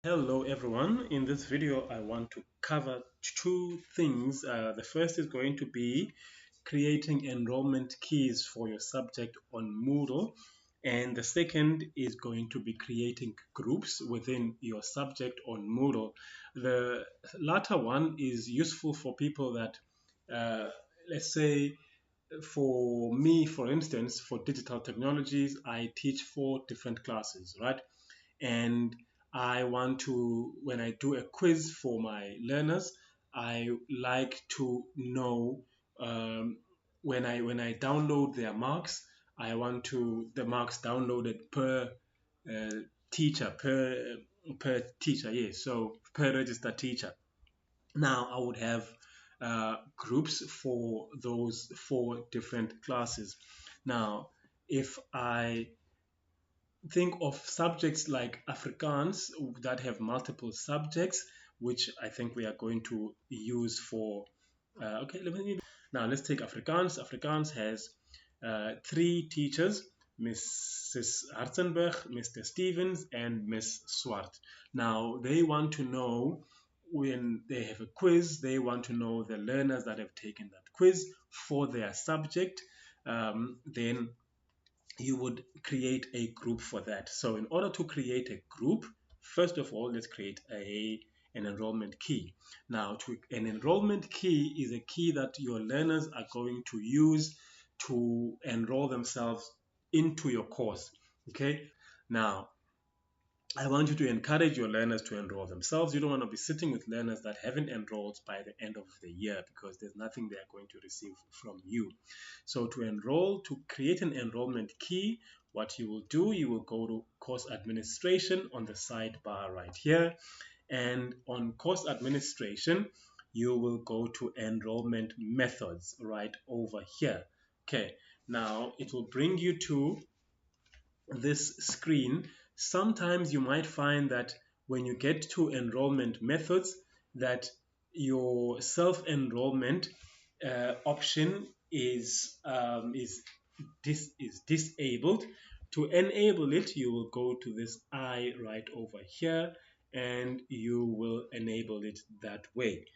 Hello everyone. In this video, I want to cover two things. The first is going to be creating enrollment keys for your subject on Moodle. And the second is going to be creating groups within your subject on Moodle. The latter one is useful for people that, uh, let's say, for me, for instance, for digital technologies, I teach four different classes, right? And I want to, when I do a quiz for my learners, I like to know when I download their marks, I want to the marks downloaded per uh, teacher per teacher, yes. So per registered teacher. Now I would have groups for those four different classes. Now, if I think of subjects like Afrikaans that have multiple subjects, which I think we are going to use for. Okay, now let's take Afrikaans. Afrikaans has three teachers: Mrs. Hartenberg, Mr. Stevens, and Miss Swart. Now they want to know when they have a quiz, they want to know the learners that have taken that quiz for their subject. Then you would create a group for that. So in order to create a group, first of all, let's create an enrollment key. Now, an enrollment key is a key that your learners are going to use to enroll themselves into your course. Okay. Now, I want you to encourage your learners to enroll themselves. You don't want to be sitting with learners that haven't enrolled by the end of the year because there's nothing they're going to receive from you. So to enroll, to create an enrollment key, what you will do, you will go to course administration on the sidebar right here. And on course administration, you will go to enrollment methods right over here. Okay, now it will bring you to this screen. Sometimes you might find that when you get to enrollment methods, that your self-enrollment option is disabled. To enable it, you will go to this I right over here, and you will enable it that way.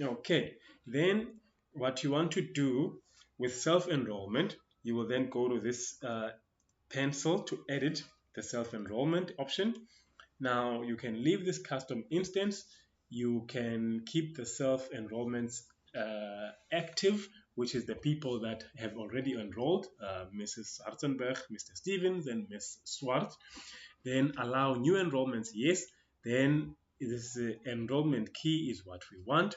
Okay, then what you want to do with self-enrollment, you will then go to this pencil to edit the self-enrollment option. Now you can leave this custom instance. You can keep the self-enrollments active, which is the people that have already enrolled, Mrs. Hartenberg, Mr. Stevens, and Ms. Swart. Then allow new enrollments, yes. Then this enrollment key is what we want.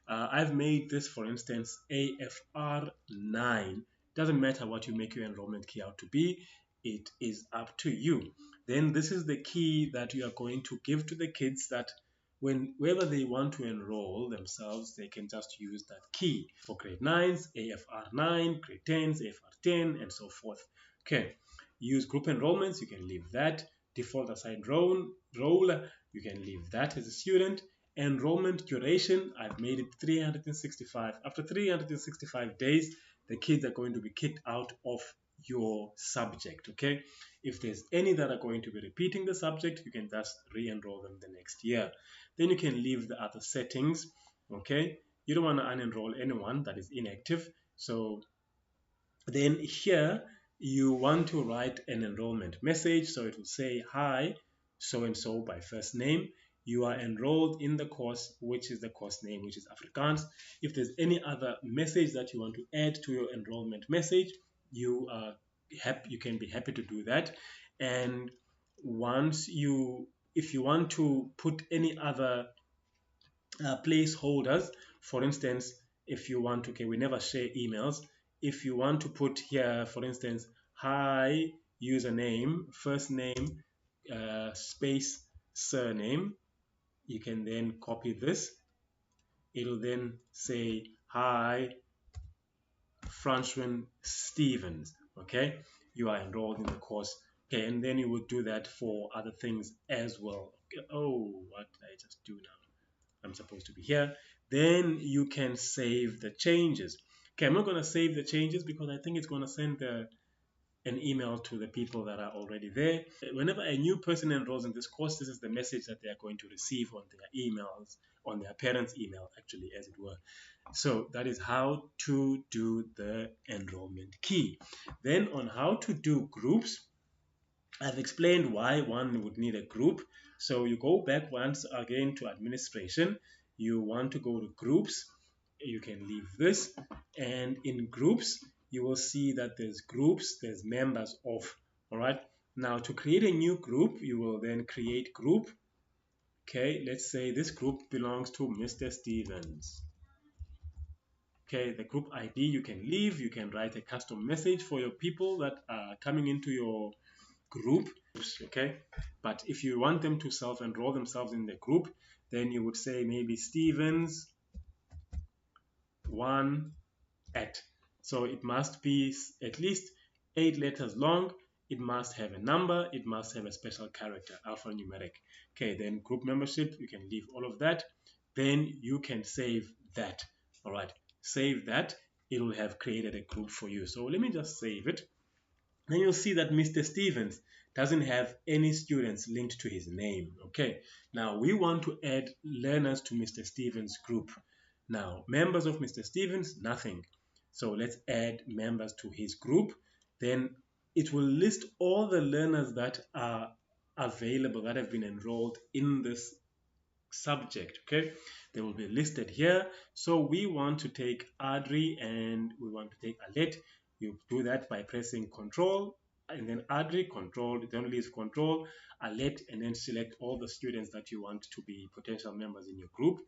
I've made this, for instance, AFR9. Doesn't matter what you make your enrollment key out to be, it is up to you. Then this is the key that you are going to give to the kids that whenever they want to enroll themselves, they can just use that key. For grade 9s, AFR9, grade 10s, AFR10, and so forth. Okay, use group enrollments, you can leave that. Default assigned role, you can leave that as a student. Enrollment duration, I've made it 365. After 365 days, the kids are going to be kicked out of your subject. Okay, if there's any that are going to be repeating the subject, you can just re-enroll them the next year. Then you can leave the other settings. Okay, you don't want to unenroll anyone that is inactive. So then here you want to write an enrollment message. So it will say, hi, so and so by first name. You are enrolled in the course, which is the course name, which is Afrikaans. If there's any other message that you want to add to your enrollment message, you can be happy to do that. And if you want to put any other placeholders, for instance, if you want to, okay, we never share emails. If you want to put here, for instance, hi, username, first name, space, surname, you can then copy this. It'll then say, hi, Franchwin Stevens, okay? You are enrolled in the course. Okay, and then you would do that for other things as well. Okay. Oh, what did I just do now? I'm supposed to be here. Then you can save the changes. Okay, I'm not going to save the changes because I think it's going to send the an email to the people that are already there. Whenever a new person enrolls in this course, this is the message that they are going to receive on their emails, on their parents' email, actually, as it were. So that is how to do the enrollment key. Then on how to do groups, I've explained why one would need a group. So you go back once again to administration. You want to go to groups. You can leave this. And in groups, you will see that there's groups, there's members of. All right. Now to create a new group, you will then create group. Okay, let's say this group belongs to Mr. Stevens. Okay, the group ID you can leave. You can write a custom message for your people that are coming into your group. Okay, but if you want them to self-enroll themselves in the group, then you would say maybe Stevens 1 at. So it must be at least 8 letters long. It must have a number. It must have a special character, alphanumeric. Okay, then group membership, you can leave all of that. Then you can save that. All right, save that. It will have created a group for you. So let me just save it. Then you'll see that Mr. Stevens doesn't have any students linked to his name. Okay, now we want to add learners to Mr. Stevens' group. Now, members of Mr. Stevens, nothing. So let's add members to his group. Then it will list all the learners that are available, that have been enrolled in this subject. Okay, they will be listed here. So we want to take Adri and we want to take Alet. You do that by pressing Control and then Adri, Control, then leave Control, Alet, and then select all the students that you want to be potential members in your group.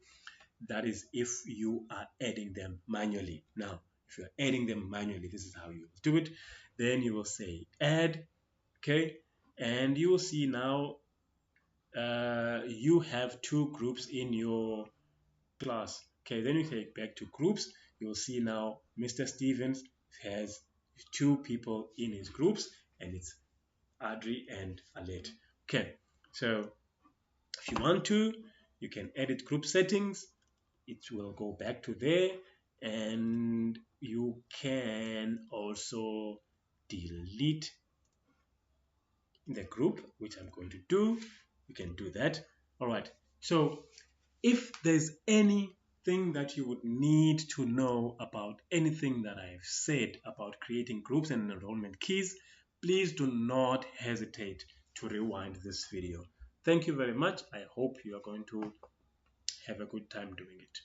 That is if you are adding them manually. Now, if you are adding them manually, this is how you do it. Then you will say Add, okay, and you will see now you have 2 groups in your class. Okay, then you take back to groups. You'll see now Mr. Stevens has 2 people in his groups, and it's Adri and Alet. Okay, so if you want to, you can edit group settings. It will go back to there, and you can also delete the group, which I'm going to do. You can do that. All right, so if there's anything that you would need to know about anything that I've said about creating groups and enrollment keys, please do not hesitate to rewind this video. Thank you very much. I hope you are going to have a good time doing it.